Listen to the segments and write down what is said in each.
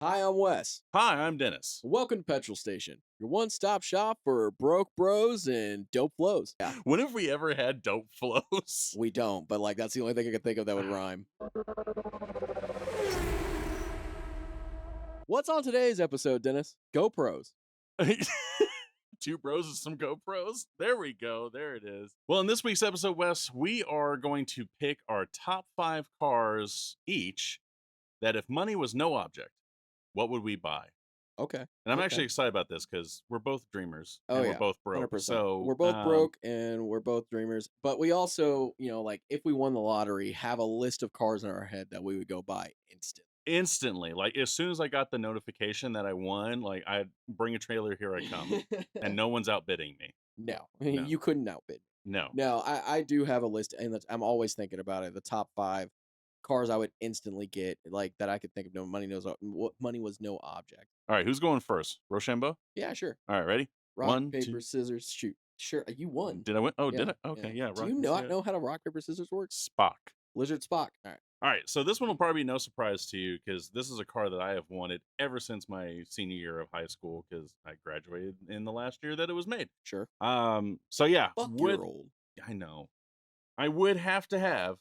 Hi, I'm Wes. Hi, I'm Dennis. Welcome to Petrol Station, your one-stop shop for broke bros and dope flows. Yeah, When have we ever had dope flows? we don't, but like that's the only thing I could think of that would rhyme. What's on today's episode, Dennis? GoPros. Two bros and some GoPros. There we go. There it is. Well, in this week's episode, Wes, we are going to pick our top 5 cars each that if money was no object, what would we buy? Okay. And I'm okay. actually excited about this because we're both dreamers Oh and yeah, we're both broke. 100%. So We're both broke and we're both dreamers, but we also, like if we won the lottery, have a list of cars in our head that we would go buy instantly, like as soon as I got the notification that I won, like I bring a trailer, here I come, and no one's outbidding me. No, No. you couldn't outbid. No. No, I do have a list, and I'm always thinking about it. The top 5 cars I would instantly get, like that I could think of. No money knows what money was no object. All right, who's going first? Rochambeau? Yeah, sure. All right, ready? Rock, 1, paper, 2. scissors, shoot. Sure, you won. Did I win? Oh, Yeah, did I? Okay, yeah. Do Rock, you paper, not scissors. know how to rock paper scissors work? Spock. Lizard Spock. All right. All right, so this one will probably be no surprise to you because this is a car that I have wanted ever since my senior year of high school because I graduated in the last year that it was made. Sure. So yeah, Fuck, you're old. I know. I would have to have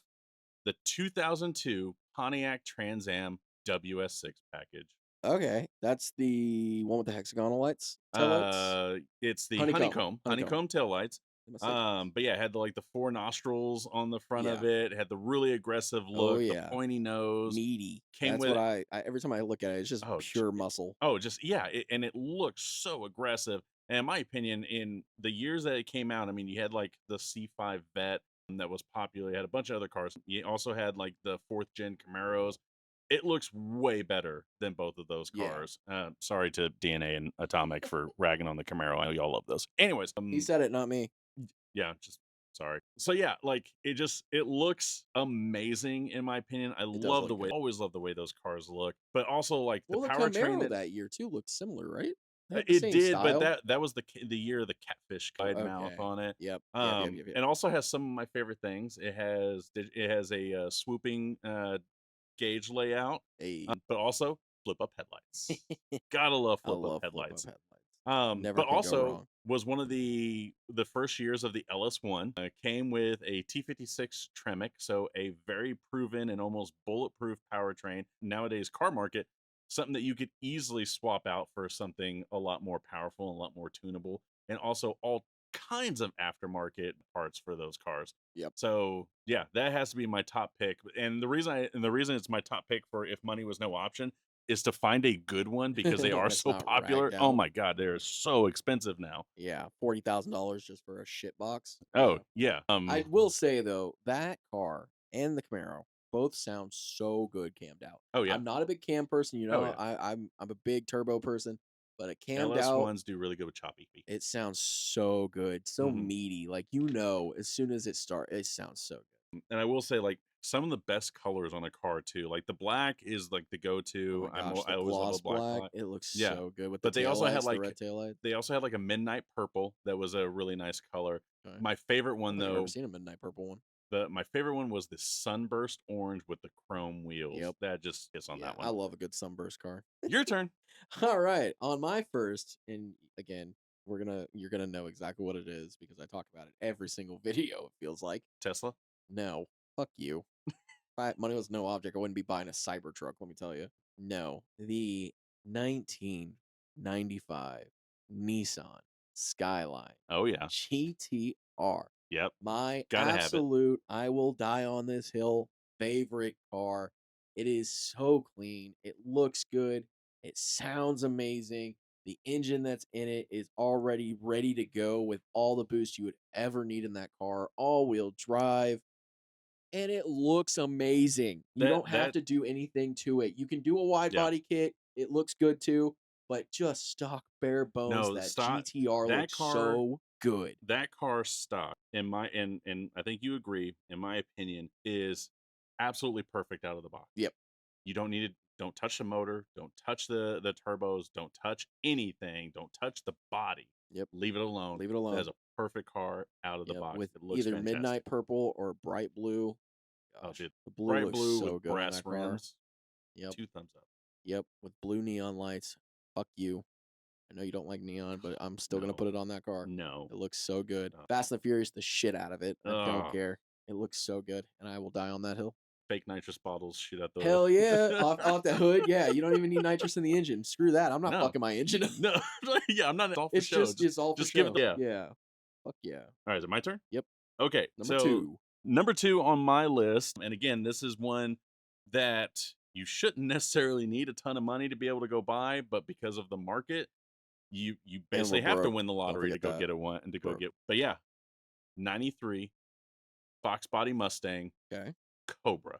the 2002 Pontiac Trans Am WS6 package. Okay, that's the one with the hexagonal lights. Taillights? It's the Honeycomb taillights. Mistake. But yeah, it had like the 4 nostrils on the front of Yeah. it. It had the really aggressive Oh look, the yeah. pointy nose. Meaty. Came That's with what I every time I look at it, it's just pure muscle. Oh, just yeah, and it looks so aggressive. And in my opinion, in the years that it came out, I mean, you had like the C5 Vet that was popular. You had a bunch of other cars. You also had like the 4th gen Camaros. It looks way better than both of those Yeah. cars. Sorry to DNA and Atomic for ragging on the Camaro. I know y'all love those. Anyways, He said it, not me. yeah, just sorry. So yeah, like it looks amazing in my opinion. I love the way, always love the way those cars look, but also like the Well, the powertrain Camaro that year too looked similar, right? They had the it same did, style. but that was the year of the catfish guide mouth Okay. on it. Yep. And also has some of my favorite things. It has a swooping gauge layout, but also flip up headlights. Gotta love flip up headlights. Never But could go also wrong. was one of the first years of the LS1. Came with a T56 Tremec, so a very proven and almost bulletproof powertrain. Nowadays, car market, something that you could easily swap out for something a lot more powerful and a lot more tunable, and also all kinds of aftermarket parts for those cars. Yep. So yeah, that has to be my top pick. And the reason it's my top pick for if money was no option is to find a good one because they are It's so not popular. ragged Oh out. my god, they're so expensive now. Yeah, $40,000 just for a shit box. Oh yeah. I will say though, that car and the Camaro both sound so good cammed out. Oh yeah. I'm not a big cam person, you know. Oh, yeah. I'm a big turbo person, but a cammed LS out, ones do really good with choppy. it sounds so good, so meaty. Like as soon as it starts, it sounds so good. And I will say, like some of the best colors on a car too. Like the black is like the Oh go-to. my gosh, I the always love gloss a black. black, it looks Yeah. so good with But the they also had taillights, the red taillights. they also had like a midnight purple that was a really nice color. Okay. My favorite one I've though, never seen a midnight purple one. my favorite one was the sunburst orange with the chrome wheels. Yep. That just hits on that one. I love a good sunburst car. Your turn. All right, on my first, and again, you're gonna know exactly what it is because I talk about it every single video. It feels like Tesla. no, fuck you. If money was no object, I wouldn't be buying a Cybertruck. Let me tell you. No, the 1995 Nissan Skyline. Oh yeah. GTR. Yep. My Gotta absolute, I will die on this hill favorite car. It is so clean. It looks good. It sounds amazing. The engine that's in it is already ready to go with all the boost you would ever need in that car. All-wheel drive. And it looks amazing. You don't have to do anything to it. You can do a wide body kit. It looks good too. But just stock bare bones, No, that stock GTR that looks car so good. that car stock in my and I think you agree, in my opinion, is absolutely perfect out of the box. Yep. You don't touch the motor, don't touch the turbos, don't touch anything, don't touch the body. Yep. Leave it alone. Leave it alone. As a perfect car out of the box. With It looks either fantastic. midnight purple or bright blue. Oh, Gosh, dude. the blue Bright looks blue so with good on brass that car. rims. Yep. 2 thumbs up. Yep, with blue neon lights. Fuck you. I know you don't like neon, but I'm still gonna No, put it on that car. no. It looks so good. Uh, Fast and the Furious, the shit out of it. I don't Ugh. care. It looks so good, and I will die on that hill. Fake nitrous bottles shoot out the. Hell yeah, off the hood. Yeah, you don't even need nitrous in the engine. Screw that. I'm not No, fucking my engine up. no. Yeah, I'm not. It's all for show. It's all for Just give it. show. Yeah. Yeah. Fuck yeah. All right, is it my turn? Yep. Okay, Number so 2. number 2 on my list, and again, this is one that you shouldn't necessarily need a ton of money to be able to go buy, but because of the market, you And we're basically have to broke. win the Don't lottery to forget go that. get a one and to go Broke. get. But yeah, 93 Fox Body Mustang Okay. Cobra.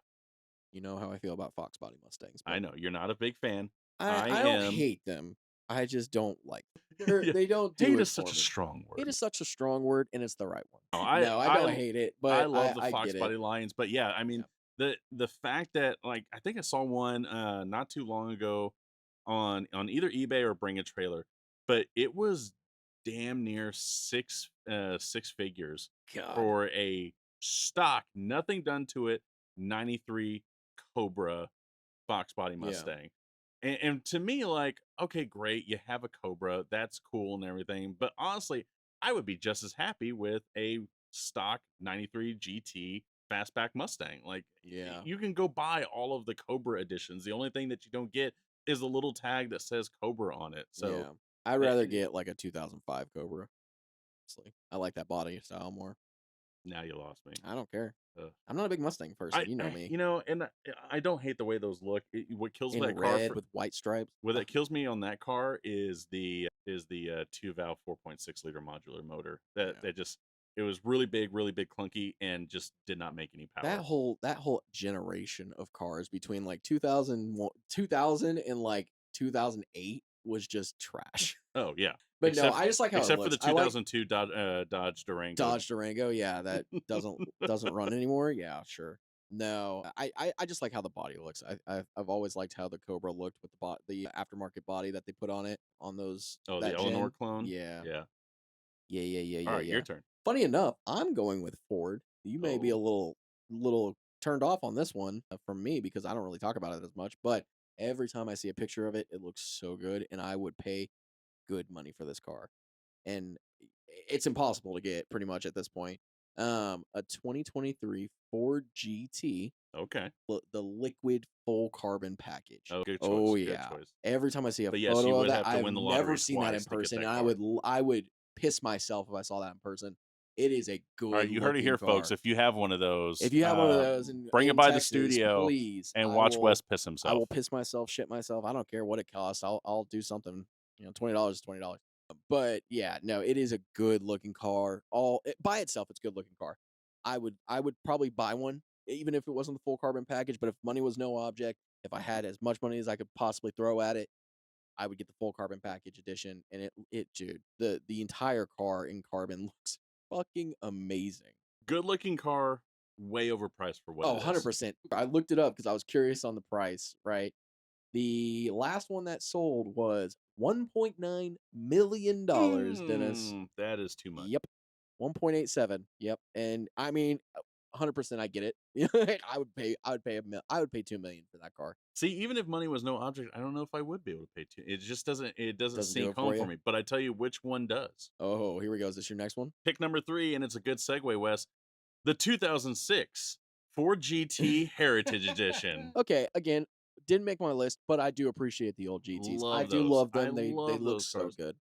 You know how I feel about Fox Body Mustangs, I but know you're not a big fan. I don't hate them. I just don't like them. Yeah, They don't do hate it is for such a me. strong It word. is such a strong word, and it's the right No, one. No, I don't hate it, I but love the I Fox get it. Body lines, but yeah, I mean the fact that like I think I saw one not too long ago on either eBay or Bring a Trailer, but it was damn near six figures God. for a stock, nothing done to it, 93 Cobra Fox Body Yeah. Mustang. And to me, like, okay, great, you have a Cobra, that's cool and everything. But honestly, I would be just as happy with a stock 93 GT fastback Mustang. Like, Yeah. you can go buy all of the Cobra editions. The only thing that you don't get is a little tag that says Cobra on it. So Yeah. I'd rather get like a 2005 Cobra. Honestly. I like that body style more. now you lost me. I don't care. Ugh. I'm not a big Mustang person. You know me. You know, and I don't hate the way those look. What kills In that car red with white stripes. what that kills me on that car is the 2-valve 4.6 liter modular motor. Yeah. That just it was really big, clunky, and just did not make any power. That whole generation of cars between like 2000 and like 2008 was just trash. Oh yeah, But no, I just like how it except for looks. the I like 2002 Dodge Durango. Dodge Durango. Yeah, that doesn't run anymore. Yeah, sure. No, I just like how the body looks. I've always liked how the Cobra looked with the aftermarket body that they put on it on those. Oh, that the Eleanor gen. clone. Yeah, Yeah. yeah. All right, your turn. Funny enough, I'm going with Ford. You may be a Oh. little turned off on this one from me because I don't really talk about it as much. But every time I see a picture of it, it looks so good, and I would pay good money for this car. And it's impossible to get pretty much at this point. A 2023 Ford GT, Okay. the liquid full carbon package. Oh, good choice. Oh Good yeah. choice. Every time I see a But yes, you photo of would that, have to I've win the never lottery seen that in twice to get person, that and car. I would piss myself if I saw that in person. It is a All right, good you heard it looking here, car. folks. If you have one of those, If you have one of those bring it in by the Texas, studio please, and I watch will Wes piss I himself. will piss myself, shit myself. I don't care what it costs. I'll do something. You know, $20 is $20. But yeah, no, it is a good looking car. By itself, it's a good looking car. I would probably buy one even if it wasn't the full carbon package. But if money was no object, if I had as much money as I could possibly throw at it, I would get the full carbon package edition. And dude, the entire car in carbon looks fucking amazing. Good looking car, way overpriced for what Oh, it is. 100%. I looked it up because I was curious on the price, right? The last one that sold was $1.9 million, Dennis. That is too much. Yep. 1.87. Yep. And I mean, 100% I get it. I would pay I would pay 2 million for that car. See, even if money was no object, I don't know if I would be able to pay two. It just doesn't Doesn't do sink it home for for you? me. But I tell you which one does. Oh, here we go. Is this your next one? Pick number 3, and it's a good segue, Wes. The 2006 Ford GT Heritage Edition. Okay, again, didn't make my list, but I do appreciate the old GTs. I do love them. They look so good.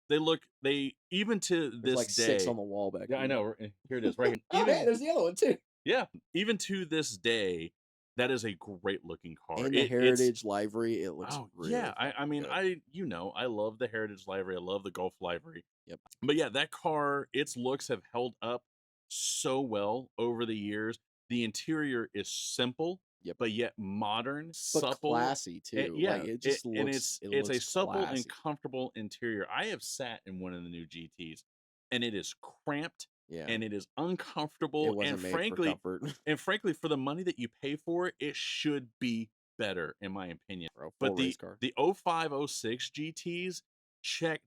They even to There's this like day. 6 on the wall back Yeah, here. I know. Here it is, right here. Oh, hey, there's the other one too. Yeah, even to this day, that is a great looking car. And the Heritage livery, it looks really yeah. I mean, good. I love the Heritage livery. I love the Golf livery. Yep. But yeah, that car, its looks have held up so well over the years. The interior is simple, Yep. but yet modern, But supple, classy too. yeah, like it just and looks it's a supple classy. and comfortable interior. I have sat in one of the new GTs, and it is cramped. Yeah. And it is uncomfortable. It wasn't made for comfort. And frankly, for the money that you pay for it, it should be better, in my opinion. But the 0506 GTs check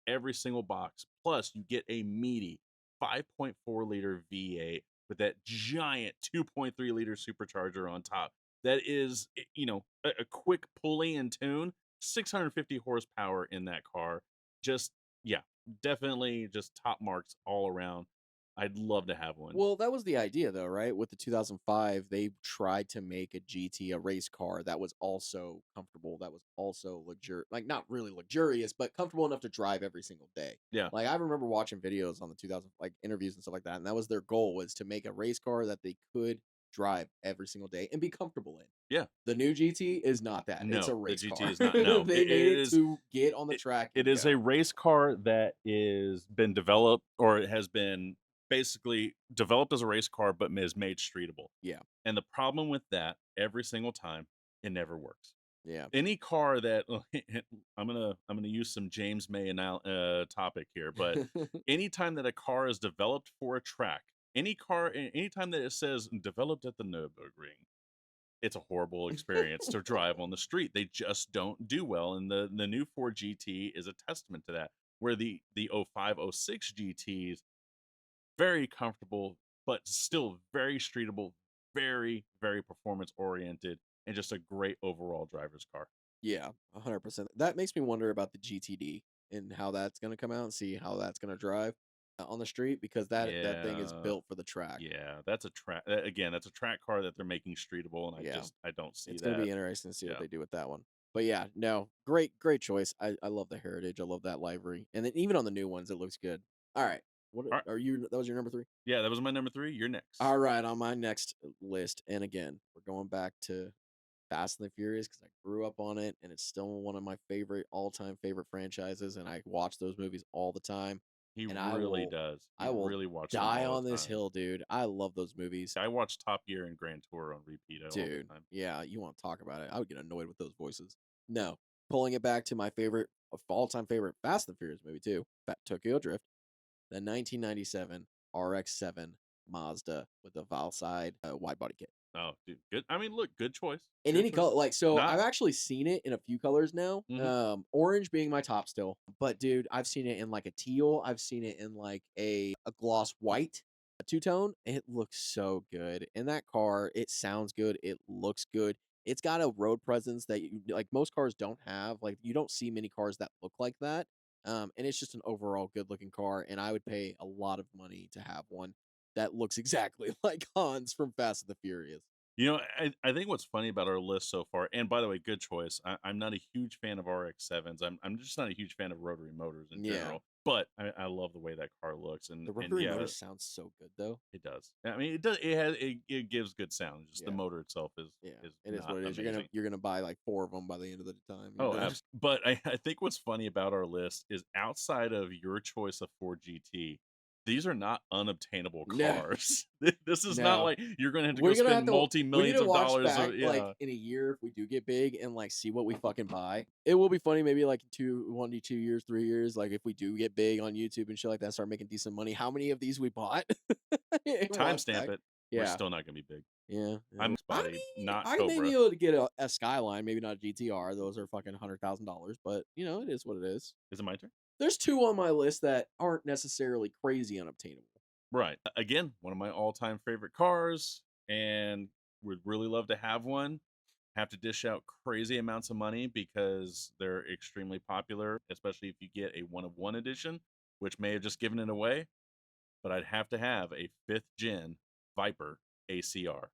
every single box. Plus, you get a meaty 5.4 liter V8 with that giant 2.3 liter supercharger on top. that is, a quick pulley and tune, 650 horsepower in that car. Just, yeah, definitely just top marks all around. I'd love to have one. Well, that was the idea though, right? With the 2005, they tried to make a GT, a race car that was also comfortable, that was also like not really luxurious, but comfortable enough to drive every single day. Yeah, Like I remember watching videos on the 2000 like interviews and stuff like that, and that was their goal was to make a race car that they could drive every single day and be comfortable in. yeah. The new GT is not that. It's a No, the race GT car. is not. No, They made it it is. to get on the It, track it and is a go. race car that is been developed, or it has been basically developed as a race car, but is made streetable. Yeah. And the problem with that, every single time, it never works. Yeah. Any car that I'm gonna use some James May topic here, but anytime that a car is developed for a track, anytime that it says developed at the Nürburgring, it's a horrible experience to drive on the street. They just don't do well, and the new Ford GT is a testament to that. Where the 05, 06 GTs, very comfortable, but still very streetable, very, very performance oriented, and just a great overall driver's car. Yeah, 100%. That makes me wonder about the GTD and how that's gonna come out and see how that's gonna drive on the street because that thing is Yeah, built for the track. yeah, that's a track. Again, that's a track car that they're making streetable, and Yeah, I don't see it's gonna that. be interesting to see what Yeah, they do with that one. But yeah, no, great choice. I love the heritage. I love that livery, and then even on the new ones, it looks good. All right, what all right, are you? That was your number three. yeah, that was my number three. You're next. All right, on my next list, and again, we're going back to Fast and the Furious because I grew up on it, and it's still one of my favorite all-time favorite franchises, and I watch those movies all the time, He and really does. He I will really watches them die all on the this time. hill, dude. I love those movies, I watch Top Gear and Grand Tour on repeat all dude. the time. Yeah, you want to talk about it? I would get annoyed with those voices. No, pulling it back to my favorite, all-time favorite Fast and the Furious movie too, Tokyo Drift, the 1997 RX-7 Mazda with the Veilside wide body kit. Oh, dude, good. I mean, look, good choice. In Good any choice. color, like, so I've Not. actually seen it in a few colors now, Mhm. orange being my top still, but dude, I've seen it in, like, a teal, I've seen it in, like, a gloss white, a two-tone, it looks so good. In that car, it sounds good, it looks good, it's got a road presence that you like, most cars don't have, like, you don't see many cars that look like that, and it's just an overall good-looking car, and I would pay a lot of money to have one that looks exactly like Hans from Fast and the Furious. I think what's funny about our list so far, and by the way, good choice. I'm not a huge fan of RX-7s. I'm just not a huge fan of rotary motors in Yeah. general. But I love the way that car looks, and The and rotary yeah, motor sounds so good though. it does. I mean, it does. It gives good sound. Just the Yeah, motor itself yeah. is It is not what it is. amazing. You're gonna buy like 4 of them by the end of the time you're Oh, done. abs but I think what's funny about our list is outside of your choice of Ford GT, these are not unobtainable No, cars. This is not no. like you're gonna have to go We're gonna have spend to we need multi-millions to of watch dollars. back like Yeah. in a year if we do get big and like see what we fucking buy. It will be funny maybe like 2 years, 3 years, like if we do get big on YouTube and shit like that, start making decent money. How many of these we bought? And watch Timestamp back. it. We're Yeah. still not gonna be big. Yeah, yeah. I'm I body, mean, not I may be Cobra. able to get a Skyline, maybe not a GTR. Those are fucking $100,000, but you know, it is what it is. Is it my turn? There's 2 on my list that aren't necessarily crazy unobtainable. Right. Again, one of my all-time favorite cars, and would really love to have one. Have to dish out crazy amounts of money because they're extremely popular, especially if you get a one of one edition, which may have just given it away. But I'd have to have a fifth gen Viper ACR.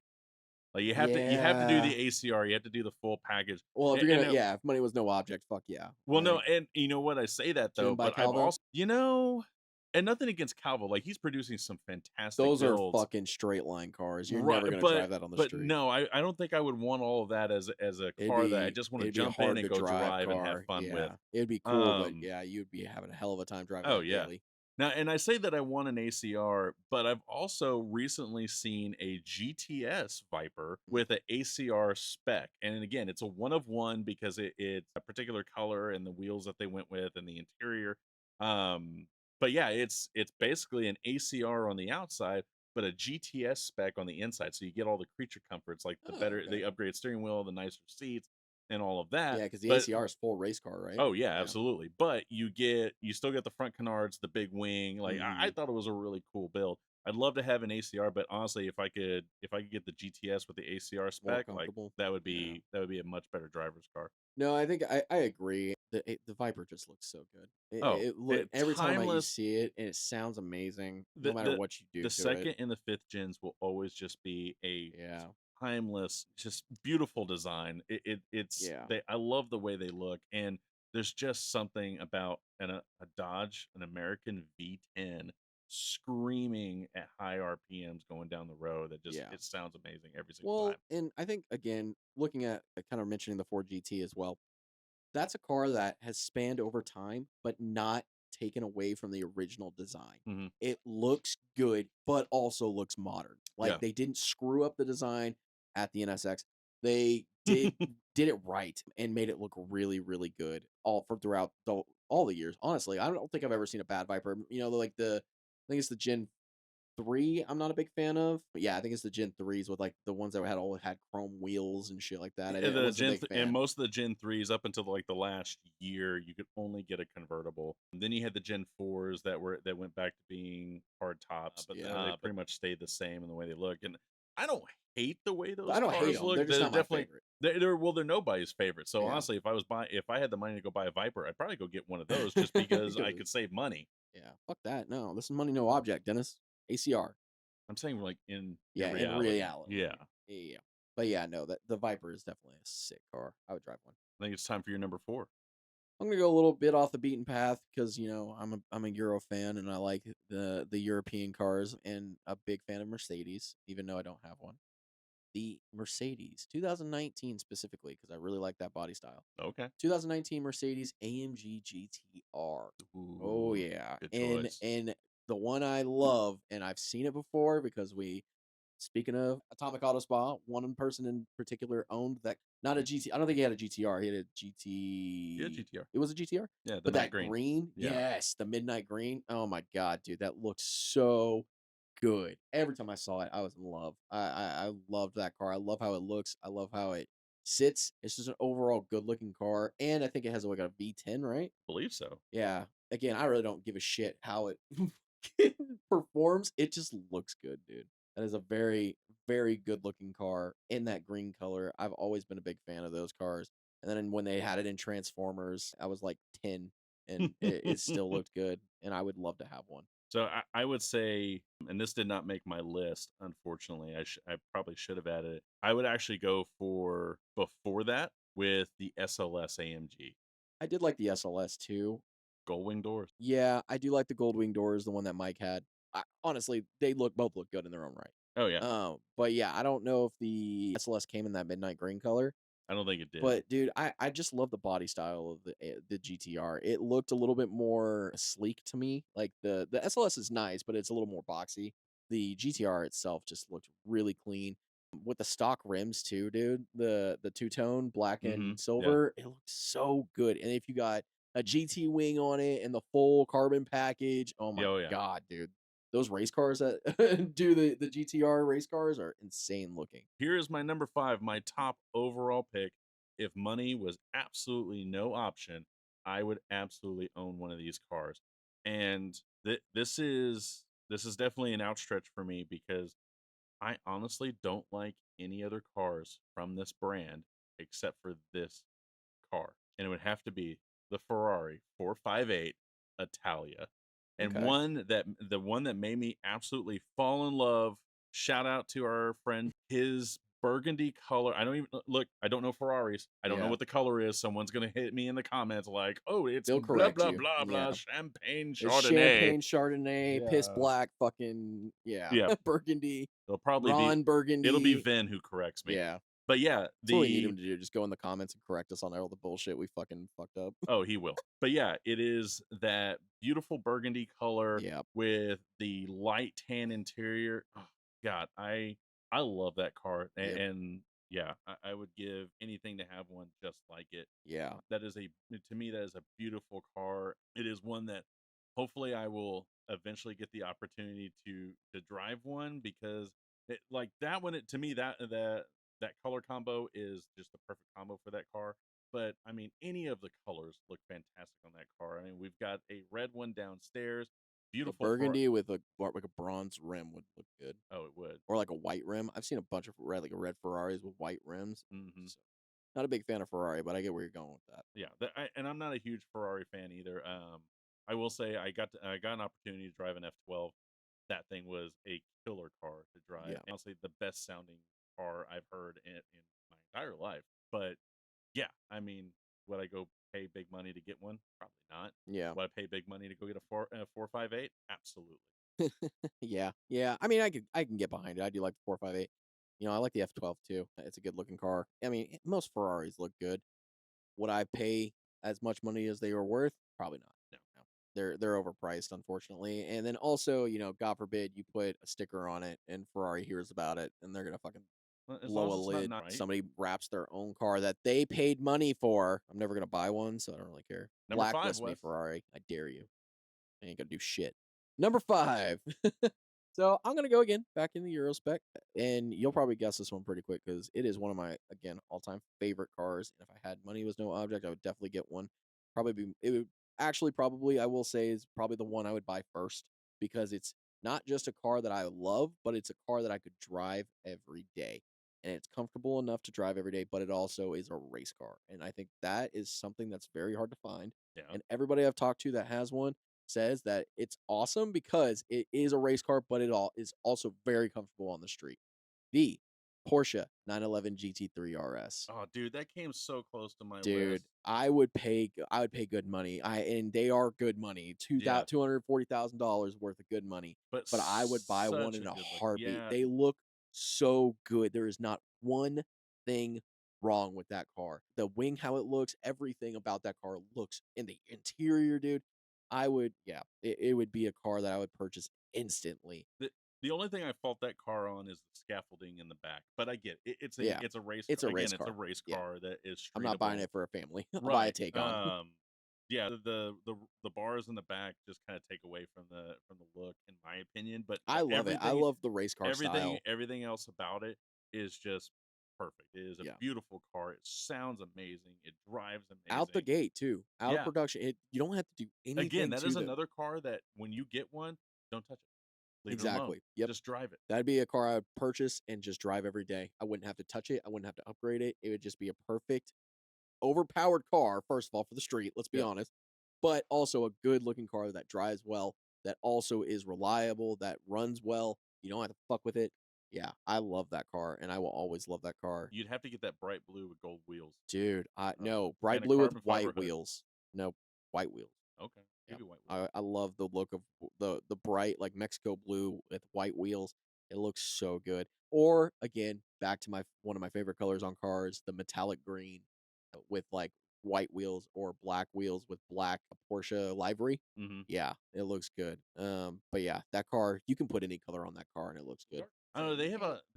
Like you have to do Yeah. the ACR, you have to do the full package. Well, if And, you're and gonna now, yeah, if money was no object, fuck yeah. well, no, Like, and you know what, I say that Jim though, by but I've Calvo, also, and nothing against Calvo, like he's producing some fantastic those are builds. fucking straight line cars. You're Right, never gonna but drive that on the but street. no, I don't think I would want all of that as a It'd car that I be just want to it'd be a jump in hard and to go drive drive and have car. fun with. Yeah. It'd be cool, but Um, yeah, you'd be having a hell of a time driving oh that yeah. daily. Now, and I say that I want an ACR, but I've also recently seen a GTS Viper Mm. with an ACR spec. And again, it's a one of one because it's a particular color and the wheels that they went with and the interior. Um, but yeah, it's basically an ACR on the outside, but a GTS spec on the inside. So you get all the creature comforts, like Oh, okay. the upgraded steering wheel, the nicer seats, and all of that. Yeah, because the But ACR is full race car, right? oh yeah, Yeah. absolutely. But you still get the front canards, the big wing. Like I Mhm. thought it was a really cool build. I'd love to have an ACR, but honestly, if I could get the GTS with the ACR More spec, like comfortable. that would Yeah. be that would be a much better driver's car. No, I think I agree. The Viper just looks so good. Oh, It look it every time you timeless. see it, and it sounds amazing no The matter the what you do the to it. second and the fifth gens will always just be a Yeah. timeless, just beautiful design. It's Yeah. they. I love the way they look, and there's just something about a Dodge, an American V10, screaming at high RPMs going down the road. That just Yeah. it sounds amazing every single Well, time. and I think again, looking at kind of mentioning the Ford GT as well, that's a car that has spanned over time, but not taken away from the original design. Hmm. It looks good, but also looks modern. Like Yeah. they didn't screw up the design at the NSX. They did it right and made it look really, really good all for throughout all the years. Honestly, I don't think I've ever seen a bad Viper. You know, like I think it's the Gen 3 I'm not a big fan of. But yeah, I think it's the Gen 3s with like the ones that had chrome wheels and shit like that. I The wasn't a Gen big and fan. most of the Gen 3s up until like the last year, you could only get a convertible. And then you had the Gen 4s that went back to being hard tops, but they pretty much stayed the same in the way they look. And I don't hate the way I those don't hate cars them. They're look. just They're not my definitely favorite. they're nobody's favorite. So Yeah. honestly, if I had the money to go buy a Viper, I'd probably go get one of those just because I could save money. Yeah, fuck that. No, this is money, no object, Dennis. ACR. I'm saying like in Yeah, in reality. reality. Yeah. Yeah. But yeah, no, that the Viper is definitely a sick car. I would drive one. I think it's time for your number 4. I'm gonna go a little bit off the beaten path because I'm a Euro fan and I like the European cars and a big fan of Mercedes, even though I don't have one. The Mercedes 2019 specifically because I really like that body style. Okay. 2019 Mercedes AMG GT-R. Oh Ooh, yeah, good and choice. and the one I love, and I've seen it before because speaking of Atomic Auto Spa, one person in particular owned that. Not a GT. I don't think he had a GTR. He had a Yeah, GT. GTR. It was a GTR, Yeah, the but night that green. green, Yeah. yes, the midnight green. Oh my god, dude, that looks so good. Every time I saw it, I was in love. I loved that car. I love how it looks. I love how it sits. It's just an overall good looking car, and I think it has like a V10, right? Believe so. Yeah. Again, I really don't give a shit how it performs. It just looks good, dude. That is a very, very good looking car in that green color. I've always been a big fan of those cars. And then when they had it in Transformers, I was like 10 and it still looked good. And I would love to have one. So I would say, and this did not make my list, unfortunately. I probably should have added it. I would actually go for before that with the SLS AMG. I did like the SLS too. Gold wing doors. Yeah, I do like the gold wing doors, the one that Mike had. Honestly, they both look good in their own right. Oh yeah. But yeah, I don't know if the SLS came in that midnight green color. I don't think it did. But dude, I just love the body style of the GTR. It looked a little bit more sleek to me. Like the SLS is nice, but it's a little more boxy. The GTR itself just looked really clean with the stock rims too, dude. The two tone black Mm-hmm. and Yeah. silver, it looked so good. And if you got a GT wing on it and the full carbon package, oh my Yeah, oh yeah. god, dude. Those race cars that do the GTR race cars are insane looking. Here is my number 5, my top overall pick. If money was absolutely no option, I would absolutely own one of these cars. And this is definitely an outstretch for me because I honestly don't like any other cars from this brand except for this car. And it would have to be the Ferrari 458 Italia. And Okay. the one that made me absolutely fall in love. Shout out to our friend, his burgundy color. I don't even look, I don't know Ferraris. I don't know Yeah. what the color is. Someone's gonna hit me in the comments like, oh, it's They'll blah correct blah you. blah Yeah. blah champagne It's Chardonnay. champagne, Chardonnay, piss Yeah. black, fucking yeah, Yeah. Burgundy, It'll probably be Ron it'll be Burgundy. Vin who corrects me. Yeah, But yeah, that's what we need him to do. Just go in the comments and correct us on all the bullshit we fucking fucked up. oh, he will. But yeah, it is that beautiful burgundy color Yeah, with the light tan interior. Oh, God, I love that car, and, yep, and yeah, I would give anything to have one just like it. yeah, That is to me that is a beautiful car. It is one that hopefully I will eventually get the opportunity to drive one because like that one to me that color combo is just the perfect combo for that car. But I mean, any of the colors look fantastic on that car. I mean, we've got a red one downstairs. Like a Beautiful for burgundy with like a bronze rim would look good, oh, it would. or like a white rim. I've seen a bunch of like a red Ferraris with white rims. Mhm. So, not a big fan of Ferrari, but I get where you're going with that. Yeah, and I'm not a huge Ferrari fan either. I will say I got an opportunity to drive an F12. That thing was a killer car to drive. Yeah, Honestly, the best sounding car I've heard in my entire life. But yeah, I mean, would I go pay big money to get one? Probably not. yeah, Would I pay big money to go get a 458? Absolutely. yeah, yeah. I mean, I can get behind it. I do like the 458. I like the F12 too. It's a good looking car. I mean, most Ferraris look good. Would I pay as much money as they were worth? Probably not. No. No. They're overpriced, unfortunately. And then also, God forbid you put a sticker on it and Ferrari hears about it and they're gonna fucking As long blow as a it's not lid. not right. Somebody wraps their own car that they paid money for. I'm never gonna buy one, so I don't really care. Number 5, Blacklist me, Wes. Ferrari. I dare you. I ain't gonna do shit. Number 5. So I'm gonna go again back in the Euro spec, and you'll probably guess this one pretty quick because it is one of my again all-time favorite cars. And if I had money was no object, I would definitely get one. Probably be it would actually probably I will say is probably the one I would buy first because it's not just a car that I love, but it's a car that I could drive every day. And it's comfortable enough to drive every day, but it also is a race car. And I think that is something that's very hard to find. Yeah. And everybody I've talked to that has one says that it's awesome because it is a race car, but it all is also very comfortable on the street. The Porsche 911 GT3 RS. Oh, dude, that came so close to my Dude, list. I would pay good money. And they are good money. Yeah, $240,000 worth of good money. but But I would buy one such a in a good look. heartbeat. Yeah, They look so good. There is not one thing wrong with that car. The wing, how it looks, everything about that car looks in the interior, dude. Yeah, it would be a car that I would purchase instantly. the the only thing I fault that car on is the scaffolding in the back, but I get it. Yeah, It's a race it's a race it's a car. race Yeah, car that is I'm not buying streetable. it for a family. I'll buy a Right. Taycan. Yeah, the bars in the back just kind of take away from the look, in my opinion. But I love it. I love the race car style. everything else about it is just perfect. It is a Yeah. beautiful car. It sounds amazing. It drives Out the amazing. gate too. Out of Yeah. production. You don't have to do Again, anything that to is them. another car that when you get one, don't touch it. Leave it alone. Exactly. Yep. Just drive it. That'd be a car I would purchase and just drive every day. I wouldn't have to touch it. I wouldn't have to upgrade it. It would just be a perfect overpowered car, first of all, for the street, let's be Yep. honest, but also a good looking car that drives well, that also is reliable, that runs well. You don't have to fuck with it. Yeah, I love that car and I will always love that car. You'd have to get that bright blue with gold wheels. Dude, I Um, no, bright and a blue with carbon fiber white hood. wheels. No, white wheels. Okay. Yeah. Maybe white wheels. I love the look of the bright like Mexico blue with white wheels. It looks so good. Or again, back to my one of my favorite colors on cars, the metallic green with like white wheels or black wheels with black Porsche livery. Mm-hmm. Yeah, it looks good. But yeah, that car, you can put any color on that car and it looks good. I don't know. They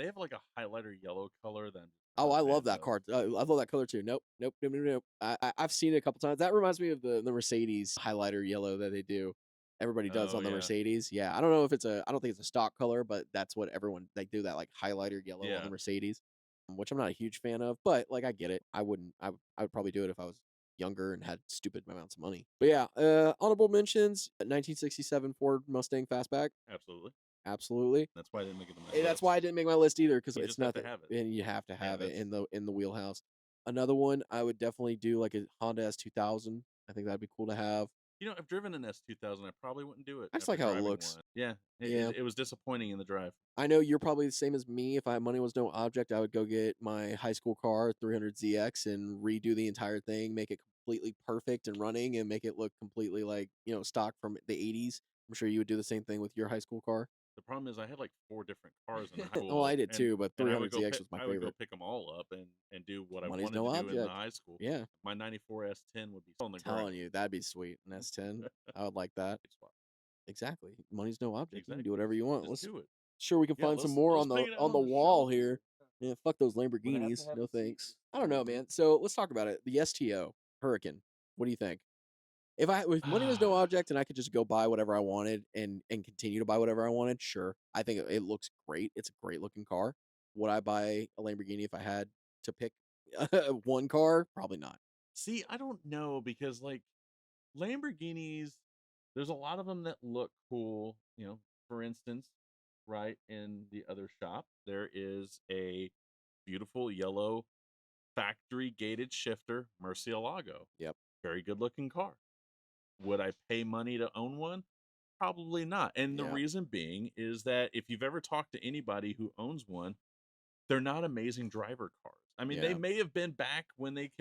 have like a highlighter yellow color that I'm just Oh, not I a love fan that of. car. I love that color too. Nope, nope, nope, nope, nope. I've seen it a couple times. That reminds me of the Mercedes highlighter yellow that they do. Everybody does Oh on the yeah, Mercedes. Yeah, I don't know if I don't think it's a stock color, but that's what everyone they do that like highlighter yellow on yeah. the Mercedes, which I'm not a huge fan of. But like I get it. I wouldn't. I would probably do it if I was younger and had stupid amounts of money. But yeah, honorable mentions: 1967 Ford Mustang Fastback. Absolutely. Absolutely. That's why I didn't make it on my That's list. why I didn't make my list either because You it's just have to nothing, have it. and you have to Yeah, have it that's in the wheelhouse. Another one I would definitely do like a Honda S2000. I think that'd be cool to have. I've driven an S2000. I probably wouldn't do it I just after like how it driving looks. one. Yeah, Yeah, it was disappointing in the drive. I know you're probably the same as me. If money was no object, I would go get my high school car 300ZX and redo the entire thing, make it completely perfect and running, and make it look completely like stock from the '80s. I'm sure you would do the same thing with your high school car. The problem is I had like 4 different cars in high Well, I school, did too, but and I would go 300ZX was my I would go favorite. pick them all up and do what I Money's wanted no to do in the object. high school. Yeah, My '94 S10 would be on the telling ground. you that'd be sweet. An S10, I would like that. It's fine. Exactly. Money's no object. You can do Exactly. whatever you want. Just Let's do it. sure we can Yeah, find some more let's bang it out on the on the wall shelf here. here. Yeah, fuck those Would I have to Lamborghinis. have No a seat? thanks. I don't know, man. So let's talk about it. The STO Hurricane. What do you think? If money was no object and I could just go buy whatever I wanted and continue to buy whatever I wanted, sure. I think it looks great. It's a great looking car. Would I buy a Lamborghini if I had to pick one car? Probably not. See, I don't know because like Lamborghinis there's a lot of them that look cool. For instance, right in the other shop, there is a beautiful yellow factory gated shifter Murcielago. Yep. Very good looking car. Would I pay money to own one? Probably not. And the Yeah. reason being is that if you've ever talked to anybody who owns one, they're not amazing driver cars. I mean, they Yeah. may have been back when they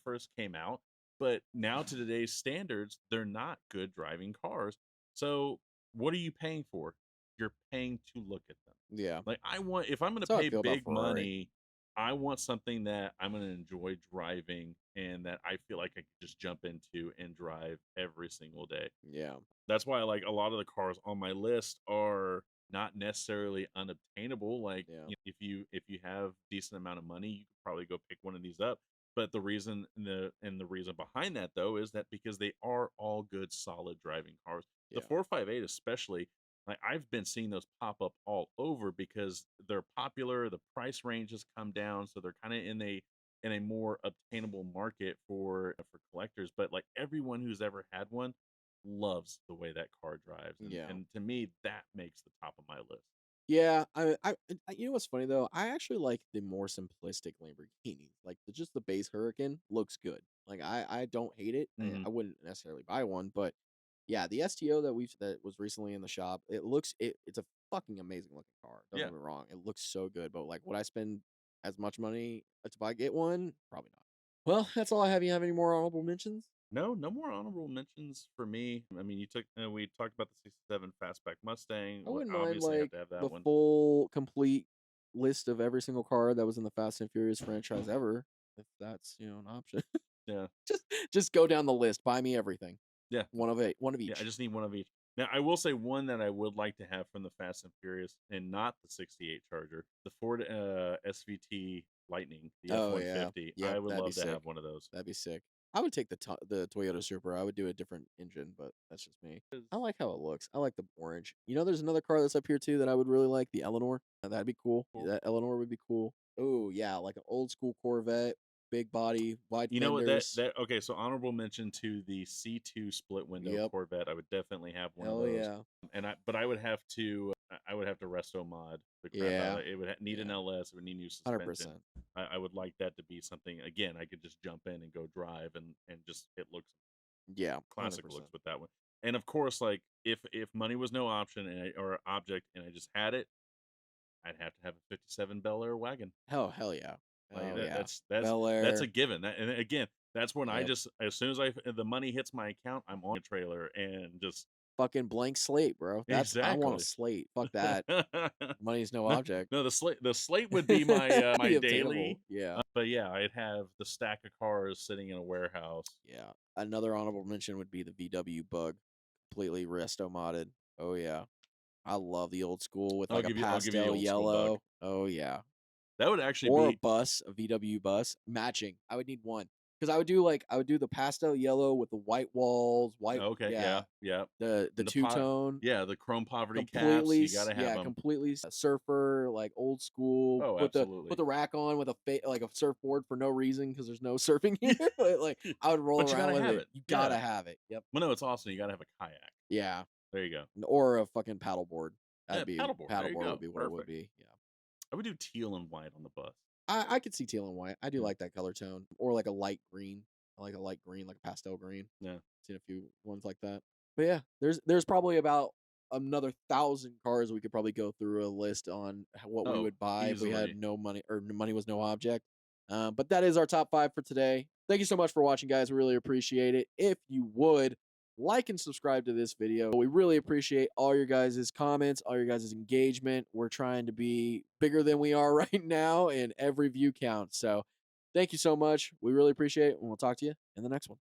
first came out, but now to today's standards, they're not good driving cars. So, what are you paying for? You're paying to look at them. Yeah. Like I want if I'm going to That's how I pay feel about big Ferrari. money, I want something that I'm going to enjoy driving and that I feel like I can just jump into and drive every single day. Yeah. That's why like a lot of the cars on my list are not necessarily unobtainable. Like Yeah. if you have decent amount of money, you could probably go pick one of these up. But the reason behind that though is that because they are all good solid driving cars. The Yeah. 458 especially, like I've been seeing those pop up all over because they're popular, the price range has come down, so they're kind of in a more obtainable market for collectors. But like everyone who's ever had one loves the way that car drives, and Yeah. and to me that makes the top of my list. Yeah, you know what's funny though? I actually like the more simplistic Lamborghinis. Like just the base Hurricane looks good. Like I don't hate it. Hmm. I wouldn't necessarily buy one, but yeah, the STO that was recently in the shop, it's a fucking amazing looking car. Don't Yeah. get me wrong, it looks so good. But like, would I spend as much money to buy get one? Probably not. Well, that's all I have. You have any more honorable mentions? No, no more honorable mentions for me. I mean, we talked about the 67 fastback Mustang. I We wouldn't mind obviously have like to have that the one. full complete list of every single car that was in the Fast and Furious franchise ever, if that's, an option. Yeah. just just go down the list. Buy me everything. Yeah. One of Yeah, I each. just need one of each. Now, I will say one that I would like to have from the Fast and Furious, and not the '68 Charger, the Ford SVT Lightning, the Oh yeah. F-150. Yep, I would that'd be love to sick. have one of those. That'd be sick. I would take the Toyota Supra. I would do a different engine, but that's just me. I like how it looks. I like the orange. There's another car that's up here too that I would really like, the Eleanor. That'd be cool. Cool. That Eleanor would be cool. Oh yeah, like an old school Corvette, big body, wide You know what? fenders. Okay. So honorable mention to the C2 split window Yep. Corvette. I would definitely have one of Hell those. yeah. But I would have to resto mod the crap out of Yeah. it. It would need an Yeah. LS. It would need new suspension. 100%. I would like that to be something again. I could just jump in and go drive, and just it looks Yeah. classic 100%. looks with that one. And of course, like if money was no option or object, and I just had it, I'd have to have a '57 Bel Air wagon. Hell yeah. Like Oh yeah. that's Bel that's a Air. given. And again, that's when I Yep. just as soon as the money hits my account, I'm on a trailer and just Fucking blank slate, bro. I want a exactly. slate. Fuck that. Money's no No, object. no, the slate would be my Be obtainable. daily. Yeah. But yeah, I'd have the stack of cars sitting in a warehouse. Yeah. Another honorable mention would be the VW Bug, completely resto modded. Oh yeah. I love the old school with like a I'll give you the pastel old school bug. yellow. Oh yeah. That would actually Or a be bus, a VW bus, matching. I would need one. Because I would do the pastel yellow with the white walls, okay. yeah, Yeah, yeah. the And the two pot, tone, yeah, the chrome poverty caps. You got to have them. completely surfer, like old school. Oh, Put absolutely. the rack on with like a surfboard for no reason because there's no surfing here. But like I would roll But you got around to with have it. it. You Yeah. gotta have it. Yep. Well, no, it's awesome. You got to have a kayak. Yeah. There you go. Or a fucking paddleboard. Yeah, That'd be paddleboard. There you paddleboard would go. be what it would Perfect. be. Yeah. I would do teal and white on the bus. I could see teal and white. I do Yeah. like that color tone. Or like a light green. I like a light green, like a pastel green. Yeah. Seen a few ones like that. But yeah, there's probably about another 1,000 cars we could probably go through a list on what we Oh, would buy if we had easily. no money or money was no object. But that is our top 5 for today. Thank you so much for watching, guys. We really appreciate it. If you would like and subscribe to this video, we really appreciate all your guys' comments, all your guys' engagement. We're trying to be bigger than we are right now, and every view counts. So thank you so much. We really appreciate it, and we'll talk to you in the next one.